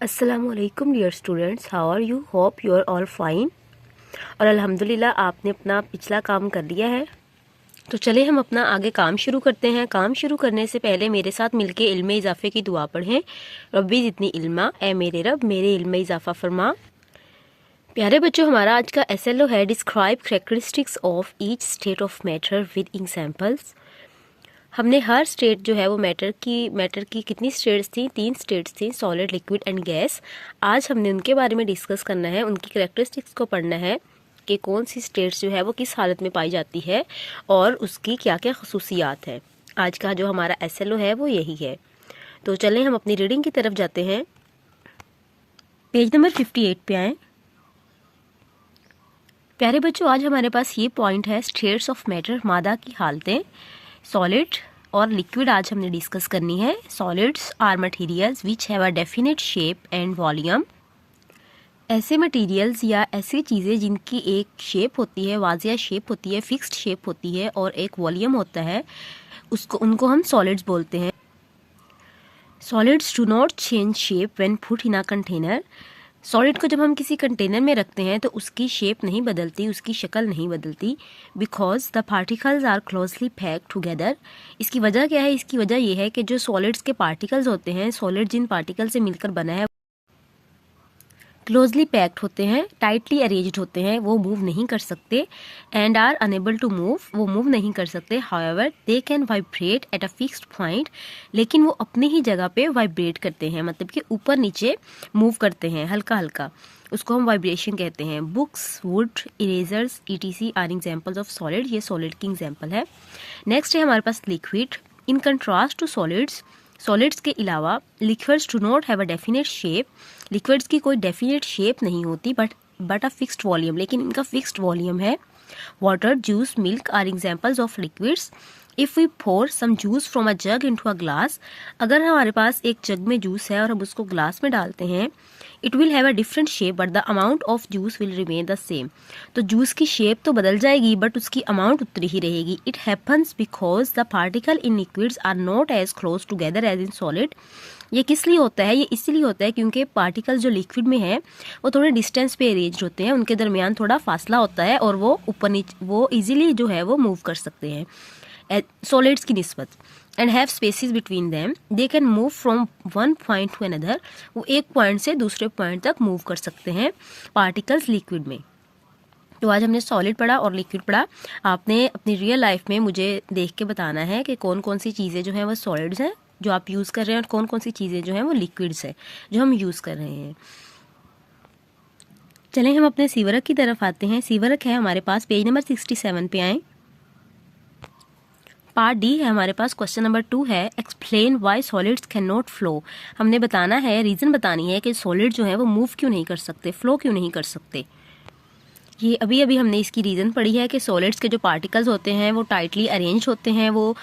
अस्सलामुअलैकुम dear students, how are you? Hope you are all fine. और अल्हम्दुलिल्लाह आपने अपना पिछला काम कर लिया है। तो चले हम अपना आगे काम शुरू करते हैं। काम शुरू करने से पहले मेरे साथ मिलके इल्मे इजाफ़े की दुआ पढ़ें। रब्बी जितनी इल्मा, ए मेरे रब मेरे इल्मे इजाफ़ा फरमा। प्यारे बच्चों, हमारा आज का SLO है describe characteristics of each state of matter with examples. हमने हर स्टेट जो है वो मैटर की कितनी स्टेट्स थी? 3 स्टेट्स थी, सॉलिड, लिक्विड एंड गैस। आज हमने उनके बारे में डिस्कस करना है, उनकी कैरेक्टरिस्टिक्स को पढ़ना है कि कौन सी स्टेट्स जो है वो किस हालत में पाई जाती है और उसकी क्या क्या खसूसियात है। आज का जो हमारा SLO है वो यही है। तो चलें हम अपनी रीडिंग की तरफ जाते हैं। पेज नंबर 58 पे आएँ। प्यारे बच्चों, आज हमारे पास ये पॉइंट है स्टेट्स ऑफ मैटर, मादा की हालतें। सॉलिड और लिक्विड आज हमने डिस्कस करनी है। Solids are materials which have a definite shape and volume. ऐसे मटेरियल्स या ऐसी चीज़ें जिनकी एक शेप होती है, वाज़िया शेप होती है, फिक्स्ड शेप होती है और एक वॉल्यूम होता है, उनको हम सॉलिड्स बोलते हैं। Solids do not change shape when put in a container. Solid को जब हम किसी कंटेनर में रखते हैं तो उसकी शेप नहीं बदलती, उसकी शक्ल नहीं बदलती। Because the particles are closely packed together. इसकी वजह क्या है? इसकी वजह यह है कि जो सॉलिड्स के पार्टिकल्स होते हैं, सॉलिड जिन पार्टिकल से मिलकर बना है, क्लोजली पैक्ड होते हैं, टाइटली अरेंज्ड होते हैं, वो मूव नहीं कर सकते। And are unable to move, वो मूव नहीं कर सकते। However they can vibrate at a fixed point, लेकिन वो अपनी ही जगह पे वाइब्रेट करते हैं, मतलब कि ऊपर नीचे मूव करते हैं हल्का हल्का, उसको हम वाइब्रेशन कहते हैं। Books, wood, erasers ETC are examples of solid. ये सॉलिड की एग्जाम्पल है। नेक्स्ट है हमारे पास liquid. In contrast to solids के अलावा liquids do not have a definite shape. Liquids की कोई डेफिनेट शेप नहीं होती बट अ फिक्स्ड वॉल्यूम, लेकिन इनका फिक्स्ड वॉल्यूम है। Water, juice, milk are examples of liquids. If we pour some juice from a jug into a glass, अगर हमारे पास एक जग में जूस है और हम उसको ग्लास में डालते हैं, it will have a different shape but the amount of juice will remain the same. तो जूस की शेप तो बदल जाएगी बट उसकी अमाउंट उतनी ही रहेगी। It happens because the particle in liquids are not as close together as in solid. ये किस लिए होता है? ये इसलिए होता है क्योंकि पार्टिकल जो लिक्विड में है वो थोड़े डिस्टेंस पे अरेंज होते हैं, उनके दरमियान थोड़ा फासला होता है और वो ऊपर नीचे वो इजीली जो है वो मूव कर सकते हैं सॉलिड्स की निस्बत। And have spaces between them, they can move from one point to another. वो एक पॉइंट से दूसरे पॉइंट तक मूव कर सकते हैं पार्टिकल्स लिक्विड में। तो आज हमने सॉलिड पढ़ा और लिक्विड पढ़ा। आपने अपनी रियल लाइफ में मुझे देख के बताना है कि कौन कौन सी चीज़ें जो हैं वो सॉलिड्स हैं जो आप यूज़ कर रहे हैं और कौन कौन सी चीज़ें जो हैं वो लिक्विड्स हैं जो हम यूज़ कर रहे हैं। चलें हम अपने सीवरक की तरफ आते हैं। सीवरक है हमारे पास, पेज नंबर 67 पे आएँ। पार्ट डी है हमारे पास। क्वेश्चन नंबर 2 है explain why solids can not flow. हमने बताना है, रीज़न बतानी है कि सॉलिड जो है वो मूव क्यों नहीं कर सकते, फ्लो क्यों नहीं कर सकते। ये अभी अभी हमने इसकी रीज़न पढ़ी है कि सॉलिड्स के जो पार्टिकल्स होते हैं वो टाइटली अरेंज होते हैं, वो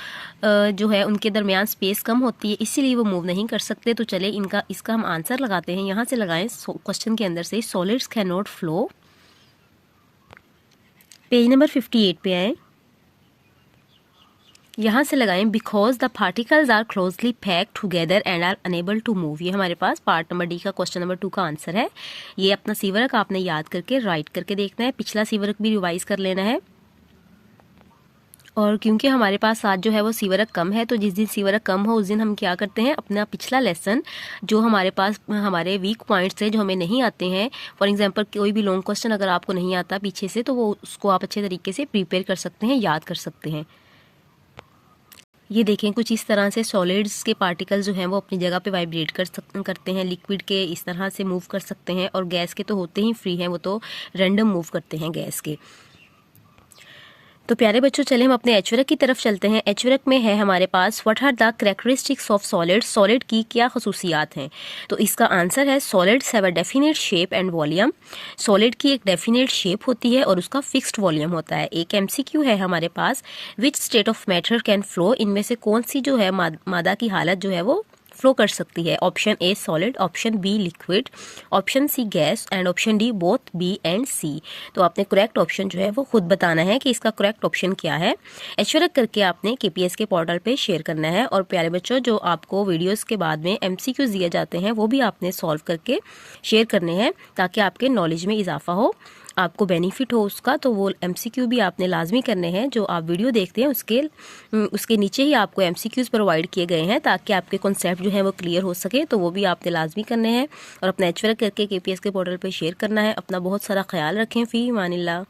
जो है उनके दरमियान स्पेस कम होती है, इसीलिए वो मूव नहीं कर सकते। तो चले इसका हम आंसर लगाते हैं। यहाँ से लगाएं क्वेश्चन के अंदर से, solids can not flow. Page number 58 पे आए, यहाँ से लगाएं because the particles are closely packed together and are unable to move. ये हमारे पास पार्ट नंबर डी का क्वेश्चन नंबर 2 का आंसर है। ये अपना सीवरक आपने याद करके राइट करके देखना है, पिछला सीवरक भी रिवाइज कर लेना है। और क्योंकि हमारे पास आज जो है वो सीवरक कम है, तो जिस दिन सीवरक कम हो उस दिन हम क्या करते हैं, अपना पिछला लेसन जो हमारे पास हमारे वीक पॉइंट्स हैं जो हमें नहीं आते हैं, फॉर एग्जांपल कोई भी लॉन्ग क्वेश्चन अगर आपको नहीं आता पीछे से, तो वो उसको आप अच्छे तरीके से प्रिपेयर कर सकते हैं, याद कर सकते हैं। ये देखें कुछ इस तरह से सॉलिड्स के पार्टिकल्स जो हैं वो अपनी जगह पे वाइब्रेट करते हैं, लिक्विड के इस तरह से मूव कर सकते हैं, और गैस के तो होते ही फ्री हैं, वो तो रैंडम मूव करते हैं गैस के। तो प्यारे बच्चों, चले हम अपने एचवरक की तरफ चलते हैं। एचवरक में है हमारे पास what are the characteristics of solid, solid की क्या खसूसियात हैं। तो इसका आंसर है solids have a definite shape and volume. Solid की एक डेफिनेट शेप होती है और उसका फिक्स्ड वॉल्यूम होता है। एक MCQ है हमारे पास, which state of matter can flow. इनमें से कौन सी जो है मादा की हालत जो है वो फ्लो कर सकती है। Option A solid, option B liquid, option C gas and option D both B and C. तो आपने करेक्ट ऑप्शन जो है वो खुद बताना है कि इसका करेक्ट ऑप्शन क्या है। एचवर्क करके आपने केपीएस के पोर्टल पे शेयर करना है। और प्यारे बच्चों, जो आपको वीडियोस के बाद में एमसीक्यूज दिए जाते हैं वो भी आपने सॉल्व करके शेयर करने हैं ताकि आपके नॉलेज में इजाफा हो, आपको बेनिफिट हो उसका। तो वो एमसीक्यू भी आपने लाजमी करने हैं। जो आप वीडियो देखते हैं उसके नीचे ही आपको एमसीक्यूज प्रोवाइड किए गए हैं ताकि आपके कॉन्सेप्ट जो है वो क्लियर हो सके। तो वो भी आपने लाजमी करने हैं और अपना एचवर्क करके केपीएस के पोर्टल पर शेयर करना है। अपना बहुत सारा ख्याल रखें। फ़ी अमानिल्लाह।